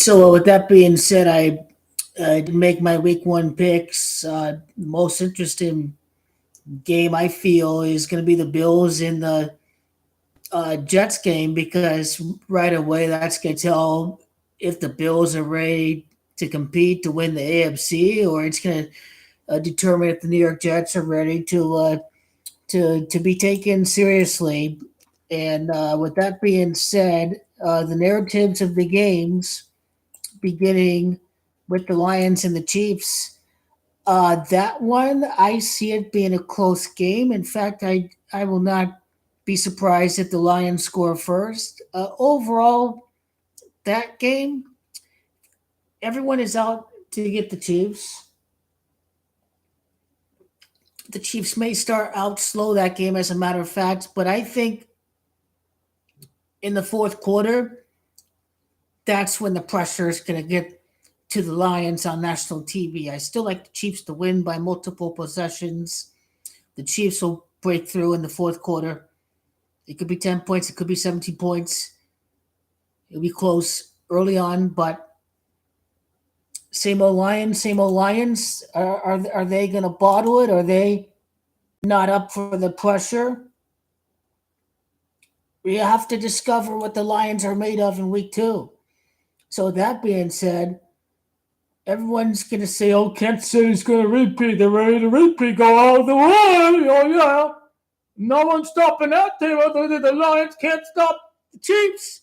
So with that being said, I did make my week one picks. Most interesting game I feel is going to be the Bills in the Jets game because right away that's going to tell if the Bills are ready to compete to win the AFC, or it's going to determine if the New York Jets are ready to be taken seriously. And with that being said, the narratives of the games beginning with the Lions and the Chiefs. That one, I see it being a close game. In fact, I will not be surprised if the Lions score first. Overall, that game, everyone is out to get the Chiefs. The Chiefs may start out slow that game, as a matter of fact, but I think in the fourth quarter, that's when the pressure is going to get to the Lions on national TV. I still like the Chiefs to win by multiple possessions. The Chiefs will break through in the fourth quarter. It could be 10 points, it could be 17 points. It'll be close early on, but same old Lions, same old Lions. Are they going to bottle it? Are they not up for the pressure? We have to discover what the Lions are made of in week two. So, that being said, everyone's going to say, oh, Kansas City's going to repeat. They're ready to repeat, go all the way. Oh, yeah. No one's stopping that team. The Lions can't stop the Chiefs.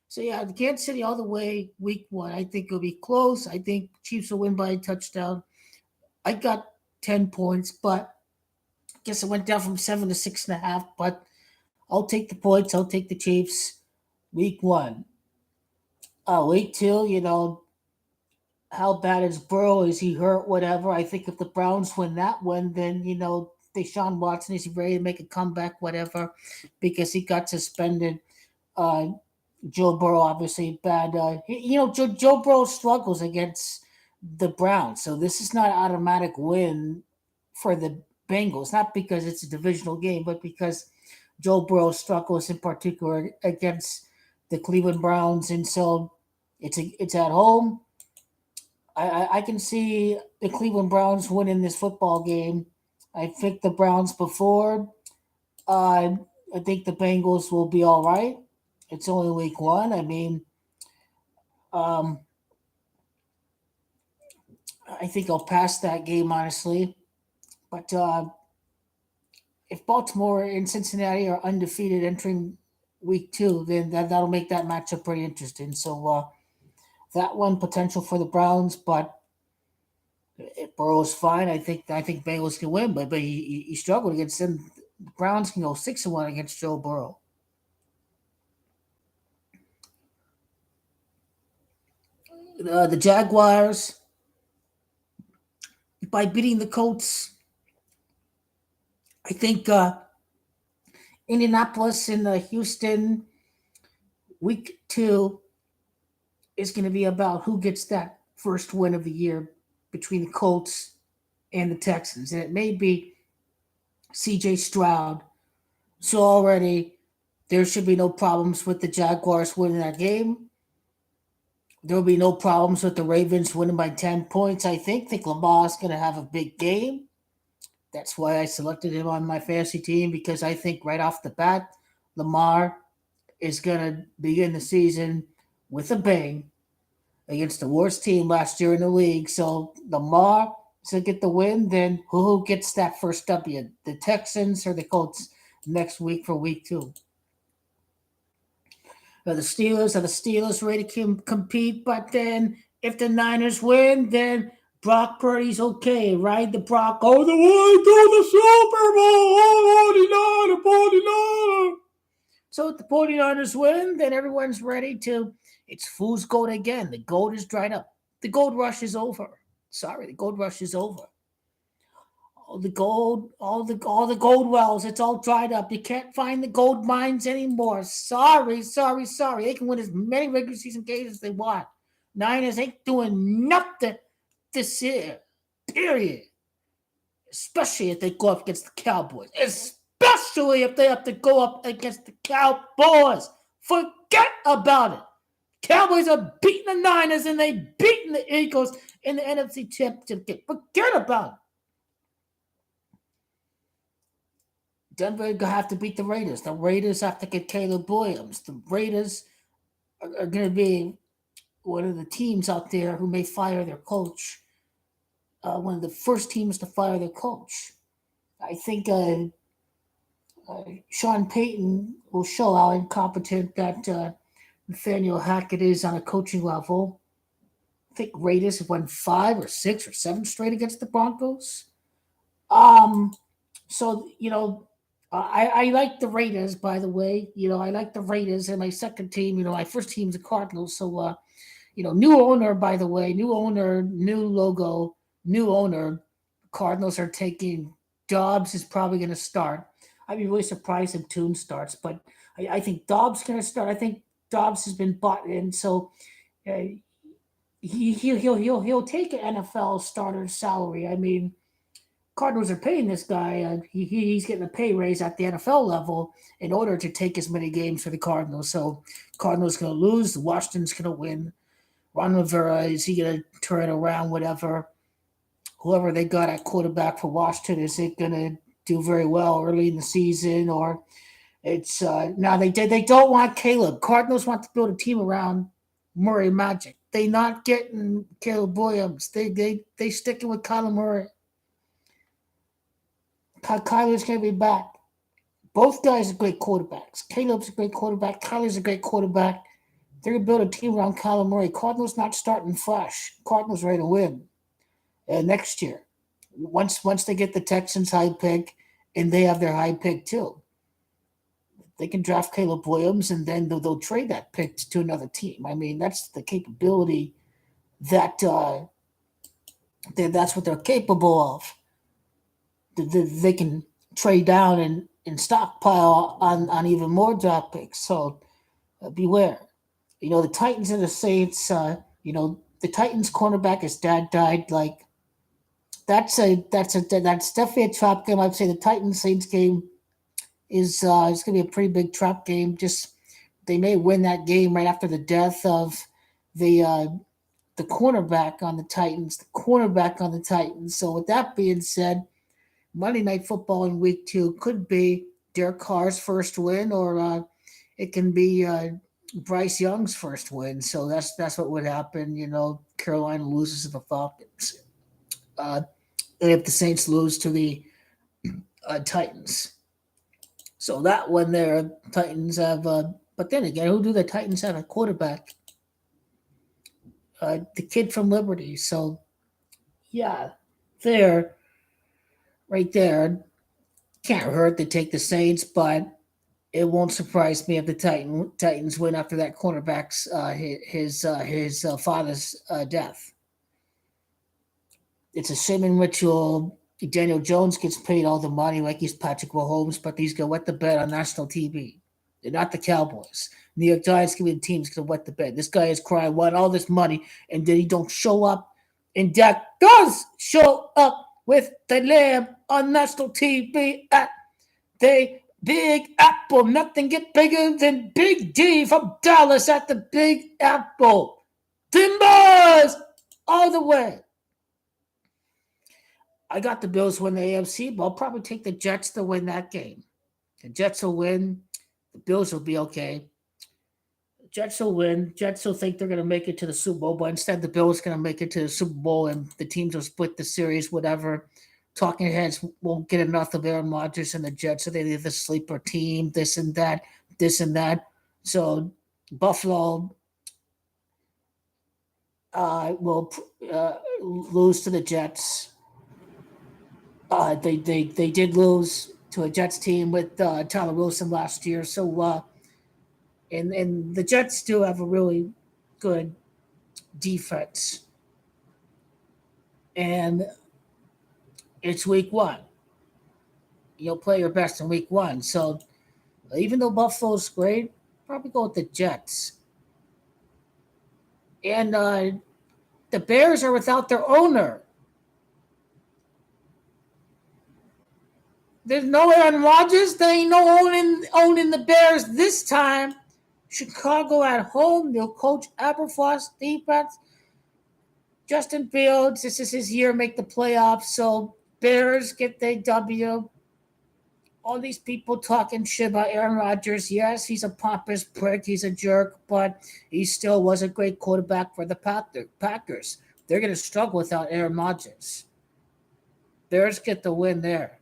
So, yeah, the Kansas City all the way week one. I think it'll be close. I think Chiefs will win by a touchdown. I got 10 points, but I guess it went down from 7 to 6.5. But I'll take the points. I'll take the Chiefs week one. Week two, how bad is Burrow? Is he hurt? Whatever. I think if the Browns win that one, then Deshaun Watson is ready to make a comeback. Whatever, because he got suspended. Uh, Joe Burrow obviously bad. Joe Burrow struggles against the Browns, so this is not an automatic win for the Bengals. Not because it's a divisional game, but because Joe Burrow struggles in particular against the Cleveland Browns, and so it's at home. I can see the Cleveland Browns winning this football game. I picked the Browns before. Uh, I think the Bengals will be all right. It's only week one. I mean, um, I think I'll pass that game honestly. But if Baltimore and Cincinnati are undefeated entering week two, then that'll make that matchup pretty interesting. So that one potential for the Browns, but if Burrow's fine, I think Bengals can win, but he struggled against them. The Browns can go 6-1 against Joe Burrow. The Jaguars, by beating the Colts, I think Indianapolis and Houston week two is going to be about who gets that first win of the year between the Colts and the Texans, and it may be C.J. Stroud. So already there should be no problems with the Jaguars winning that game. There will be no problems with the Ravens winning by 10 points. I think Lamar's going to have a big game. That's why I selected him on my fantasy team, because I think right off the bat, Lamar is going to begin the season with a bang against the worst team last year in the league. So Lamar is going to get the win. Then who gets that first W? The Texans or the Colts next week for week two? Are the Steelers ready to compete? But then if the Niners win, then Brock Purdy's okay. Ride the Brock all the way to the Super Bowl. 49, 49. So if the 49ers win, then everyone's ready to. It's fool's gold again. The gold is dried up. The gold rush is over. Sorry, the gold rush is over. All the gold wells, it's all dried up. You can't find the gold mines anymore. Sorry, sorry, sorry. They can win as many regular season games as they want. Niners ain't doing nothing this year. Period. Especially if they go up against the Cowboys. Especially if they have to go up against the Cowboys. Forget about it. Cowboys are beating the Niners and they beating the Eagles in the NFC Championship game. Forget about it. Denver gonna have to beat the Raiders. The Raiders have to get Caleb Williams. The Raiders are going to be one of the teams out there who may fire their coach. One of the first teams to fire their coach. I think Sean Payton will show how incompetent that Nathaniel Hackett is on a coaching level. I think Raiders have won 5 or 6 or 7 straight against the Broncos. So, I like the Raiders, by the way. I like the Raiders, and my second team, my first team is the Cardinals. So, new owner, by the way, new owner, new logo, new owner. Cardinals are taking Dobbs is probably going to start. I'd be really surprised if Tune starts, but I think Dobbs going to start. I think Dobbs has been bought in, so he'll take an NFL starter salary. I mean, Cardinals are paying this guy. He's getting a pay raise at the NFL level in order to take as many games for the Cardinals. So Cardinals going to lose. Washington's going to win. Ron Rivera, is he going to turn it around? Whatever. Whoever they got at quarterback for Washington, is it going to do very well early in the season? Or it's now they don't want Caleb. Cardinals want to build a team around Murray Magic. They not getting Caleb Williams. They sticking with Kyler Murray. Kyler's going to be back. Both guys are great quarterbacks. Caleb's a great quarterback. Kyler's a great quarterback. They're going to build a team around Kyler Murray. Cardinals not starting fresh. Cardinals ready to win next year. Once they get the Texans high pick, and they have their high pick too. They can draft Caleb Williams, and then they'll trade that pick to another team. I mean, that's the capability that that's what they're capable of. They can trade down and stockpile on even more draft picks. So beware. The Titans and the Saints. The Titans cornerback, his dad died. Like that's definitely a trap game. I'd say the Titans Saints game is going to be a pretty big trap game. Just they may win that game right after the death of the cornerback on the Titans. The cornerback on the Titans. So with that being said, Monday Night Football in Week 2 could be Derek Carr's first win, or it can be Bryce Young's first win. So that's what would happen. Carolina loses to the Falcons, and if the Saints lose to the Titans. So that one there, Titans have. But then again, who do the Titans have at quarterback? The kid from Liberty. So yeah, right there, can't hurt to take the Saints, but it won't surprise me if the Titans win after that cornerback's his father's death. It's a shame ritual. Daniel Jones gets paid all the money like he's Patrick Mahomes, but he's gonna wet the bed on national TV. They're not the Cowboys. New York Giants can be the team's gonna wet the bed. This guy is crying, won all this money, and then he don't show up. And Dak does show up with the lamb on national TV at the Big Apple. Nothing get bigger than Big D from Dallas at the Big Apple. Timbers all the way. I got the Bills win the AFC, but I'll probably take the Jets to win that game. The Jets will win. The Bills will be okay. The Jets will win. Jets will think they're going to make it to the Super Bowl, but instead the Bills are going to make it to the Super Bowl, and the teams will split the series, whatever. Talking heads won't get enough of Aaron Rodgers and the Jets, so they're the sleeper team, this and that. So Buffalo will lose to the Jets. They did lose to a Jets team with Tyler Wilson last year. So and the Jets do have a really good defense. And it's week 1. You'll play your best in week 1. So even though Buffalo's great, probably go with the Jets. And the Bears are without their owner. There's no Aaron Rodgers. They ain't no owning the Bears this time. Chicago at home. They'll coach Aberfrost defense. Justin Fields, this is his year, make the playoffs. So Bears get the W. All these people talking shit about Aaron Rodgers. Yes, he's a pompous prick. He's a jerk, but he still was a great quarterback for the Packers. They're going to struggle without Aaron Rodgers. Bears get the win there.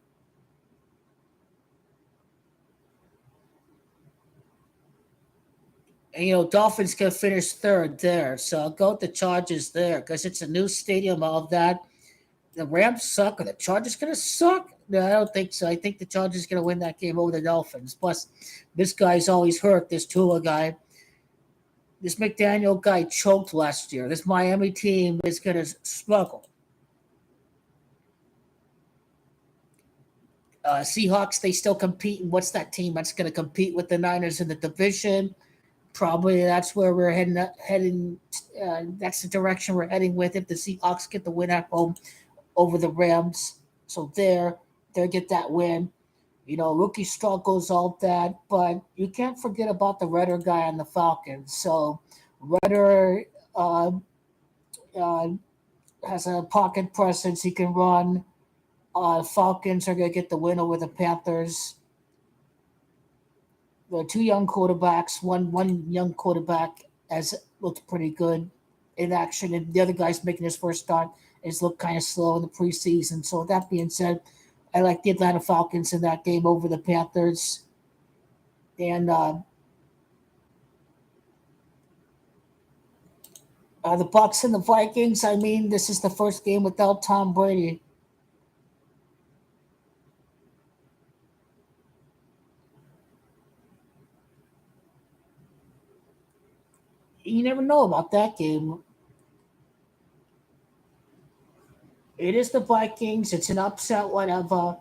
And Dolphins can finish third there. So I'll go with the Chargers there because it's a new stadium, all of that. The Rams suck. Are the Chargers going to suck? No, I don't think so. I think the Chargers going to win that game over the Dolphins. Plus, this guy's always hurt, this Tua guy. This McDaniel guy choked last year. This Miami team is going to struggle. Seahawks, they still compete. And what's that team that's going to compete with the Niners in the division? Probably that's where we're heading. That's the direction we're heading with if the Seahawks get the win at home over the Rams. So they get that win. Rookie struggles, all that, but you can't forget about the Redder guy on the Falcons. So Redder has a pocket presence. He can run. Falcons are going to get the win over the Panthers. There are two young quarterbacks. One young quarterback has looked pretty good in action, and the other guy's making his first start. Has looked kind of slow in the preseason. So that being said, I like the Atlanta Falcons in that game over the Panthers. And the Bucks and the Vikings. I mean, this is the first game without Tom Brady. You never know about that game. It is the Vikings. It's an upset, whatever.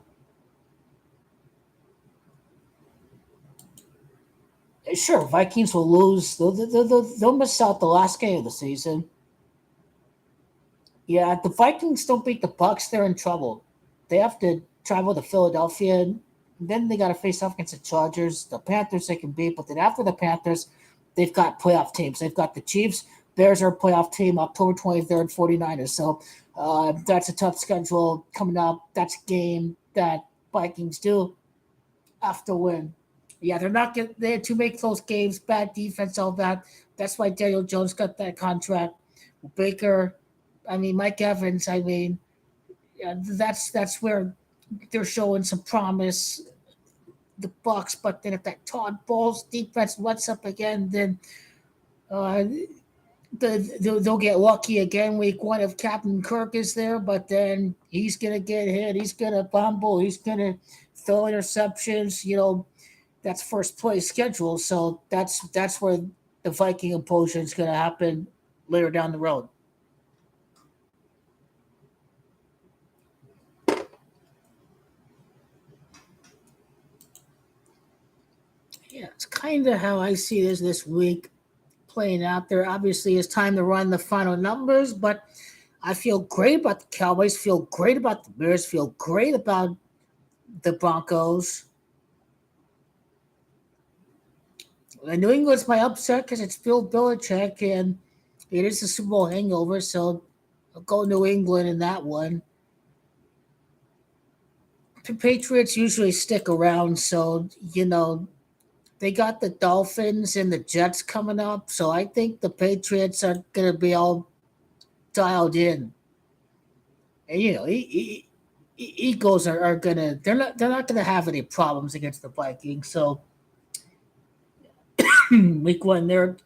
Sure, Vikings will lose. They'll miss out the last game of the season. Yeah, if the Vikings don't beat the Bucks, they're in trouble. They have to travel to Philadelphia. And then they got to face off against the Chargers. The Panthers they can beat, but then after the Panthers, they've got playoff teams. They've got the Chiefs. Bears are a playoff team, October 23rd, 49ers. So that's a tough schedule coming up. That's a game that Vikings do have to win. Yeah, they're not getting there to make close games, bad defense, all that. That's why Daniel Jones got that contract. Baker, I mean, Mike Evans, I mean, yeah, that's where they're showing some promise, the Bucks. But then if that Todd Bowles defense what's up again, then uh, they'll get lucky again week one if Captain Kirk is there. But then he's gonna get hit. He's gonna fumble. He's gonna throw interceptions. That's first place schedule. So that's where the Viking implosion is gonna happen later down the road. Yeah, it's kind of how I see this week playing out there. Obviously, it's time to run the final numbers, but I feel great about the Cowboys, feel great about the Bears, feel great about the Broncos. And New England's my upset because it's Bill Belichick and it is a Super Bowl hangover, so I'll go New England in that one. The Patriots usually stick around, so they got the Dolphins and the Jets coming up, so I think the Patriots are gonna be all dialed in. And Eagles are gonna they're not gonna have any problems against the Vikings. So week one there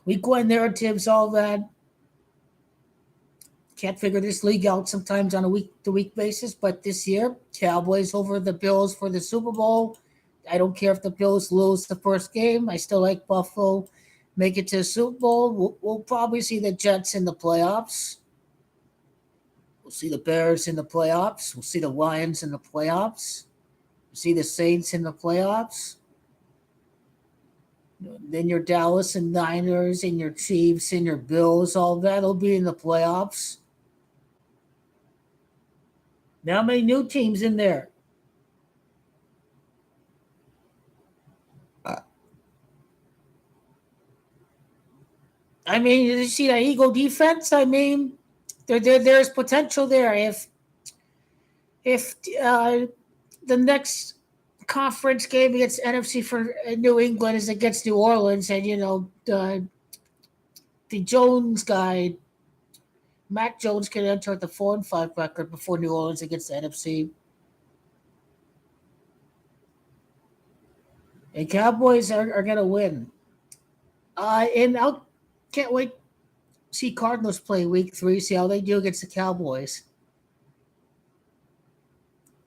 week one narratives, all that. Can't figure this league out sometimes on a week to week basis, but this year, Cowboys over the Bills for the Super Bowl. I don't care if the Bills lose the first game. I still like Buffalo. Make it to the Super Bowl. We'll probably see the Jets in the playoffs. We'll see the Bears in the playoffs. We'll see the Lions in the playoffs. We'll see the Saints in the playoffs. Then your Dallas and Niners and your Chiefs and your Bills, all that'll be in the playoffs. Now, many new teams in there? I mean, you see that Eagle defense? I mean, there's potential there. If the next conference game against NFC for New England is against New Orleans, and the Jones guy, Mac Jones, can enter at the 4-5 record before New Orleans against the NFC. And Cowboys are gonna win. And I can't wait to see Cardinals play Week 3. See how they do against the Cowboys.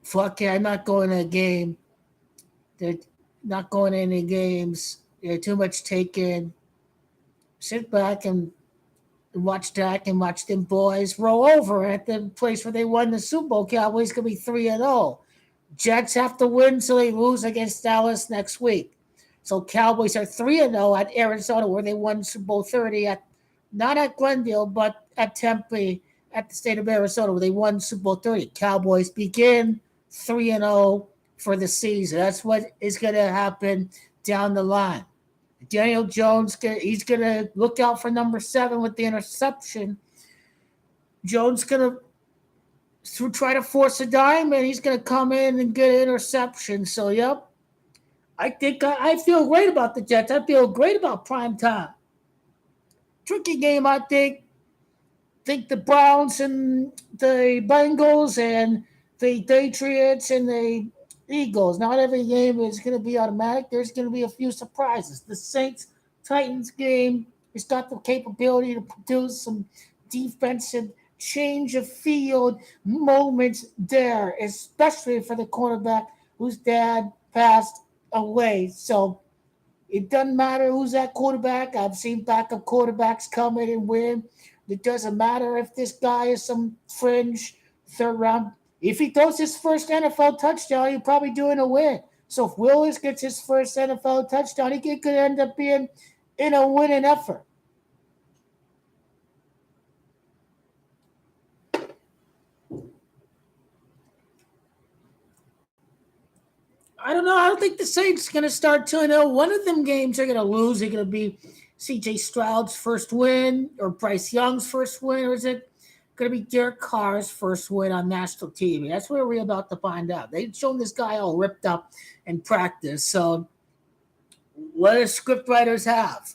Fuck yeah, I'm not going to a game. They're not going to any games. They're too much taken. Sit back and watch Dak and watch them boys roll over at the place where they won the Super Bowl. Cowboys gonna be 3-0. Jets have to win so they lose against Dallas next week. So Cowboys are 3-0 at Arizona, where they won Super Bowl 30 at not at Glendale, but at Tempe at the state of Arizona, where they won Super Bowl 30. Cowboys begin 3-0 for the season. That's what is going to happen down the line. Daniel Jones, he's going to look out for number 7 with the interception. Jones going to try to force a dime, and he's going to come in and get an interception. So, yep. I think I feel great about the Jets. I feel great about prime time. Tricky game, I think. Think the Browns and the Bengals and the Patriots and the Eagles. Not every game is going to be automatic. There's going to be a few surprises. The Saints Titans game has got the capability to produce some defensive change of field moments there, especially for the quarterback whose dad passed away. So it doesn't matter who's that quarterback. I've seen backup quarterbacks come in and win. It doesn't matter if this guy is some fringe third round. If he throws his first NFL touchdown, he'll probably do it a win. So if Willis gets his first NFL touchdown, he could end up being in a winning effort. I don't know. I don't think the Saints are going to start 2-0. One of them games they're going to lose. They're going to be C.J. Stroud's first win or Bryce Young's first win, or is it going to be Derek Carr's first win on national TV? That's what we're about to find out. They've shown this guy all ripped up in practice. So what do script writers have?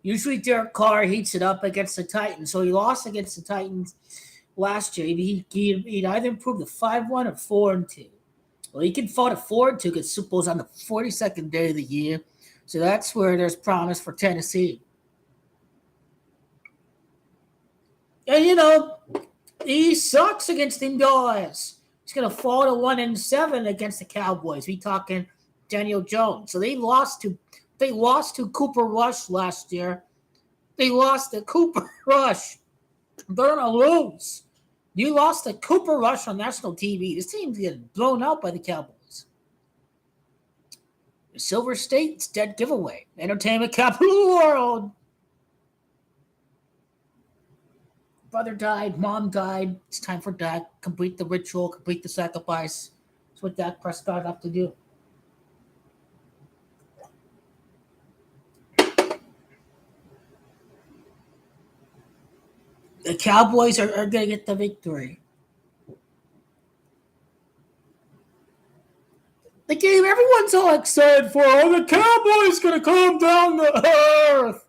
Usually Derek Carr heats it up against the Titans. So he lost against the Titans last year. He'd either improved to 5-1 or 4-2. Well, he can fall to 4-2 because Super Bowl's on the 42nd day of the year. So that's where there's promise for Tennessee. And, he sucks against them guys. He's going to fall to 1-7 against the Cowboys. We talking Daniel Jones. So they lost to Cooper Rush last year. They lost to Cooper Rush. They're going to lose. You lost to Cooper Rush on national TV. This team's getting blown out by the Cowboys. Silver State's dead giveaway. Entertainment capital of the world. Brother died. Mom died. It's time for Dak. Complete the ritual. Complete the sacrifice. That's what Dak Prescott have to do. The Cowboys are going to get the victory. The game everyone's all excited for. Oh, the Cowboys going to come down to earth.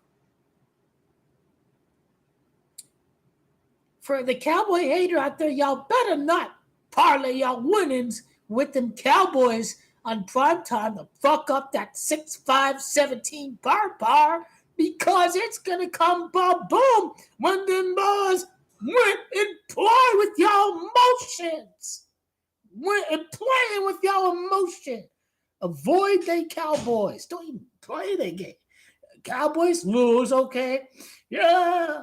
For the Cowboy hater out there, y'all better not parlay y'all winnings with them Cowboys on primetime to fuck up that 6-5-17 bar because it's going to come boom when them boys went and play with y'all emotions. Went and playing with y'all emotion. Avoid the Cowboys. Don't even play the game. Cowboys lose, okay? Yeah.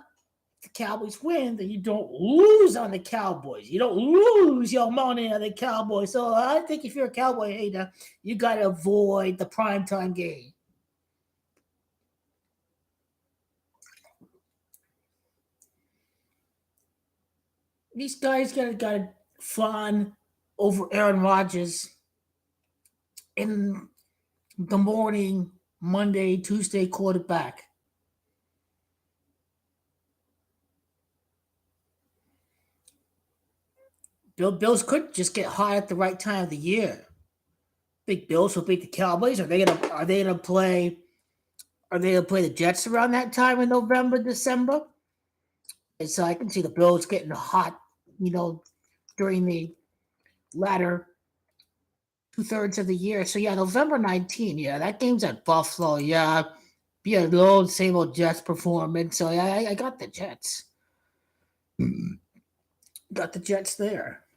If the Cowboys win, then you don't lose on the Cowboys. You don't lose your money on the Cowboys. So I think if you're a Cowboy hater, you got to avoid the primetime game. These guys got fun over Aaron Rodgers in the morning, Monday, Tuesday quarterback. Bills could just get hot at the right time of the year. Big Bills will beat the Cowboys. Are they gonna play the Jets around that time in November, December? And so I can see the Bills getting hot, during the latter 2/3 of the year. So yeah, November 19. Yeah, that game's at Buffalo. Yeah, be a old same old Jets performance. So yeah, I got the Jets. Got the Jets there.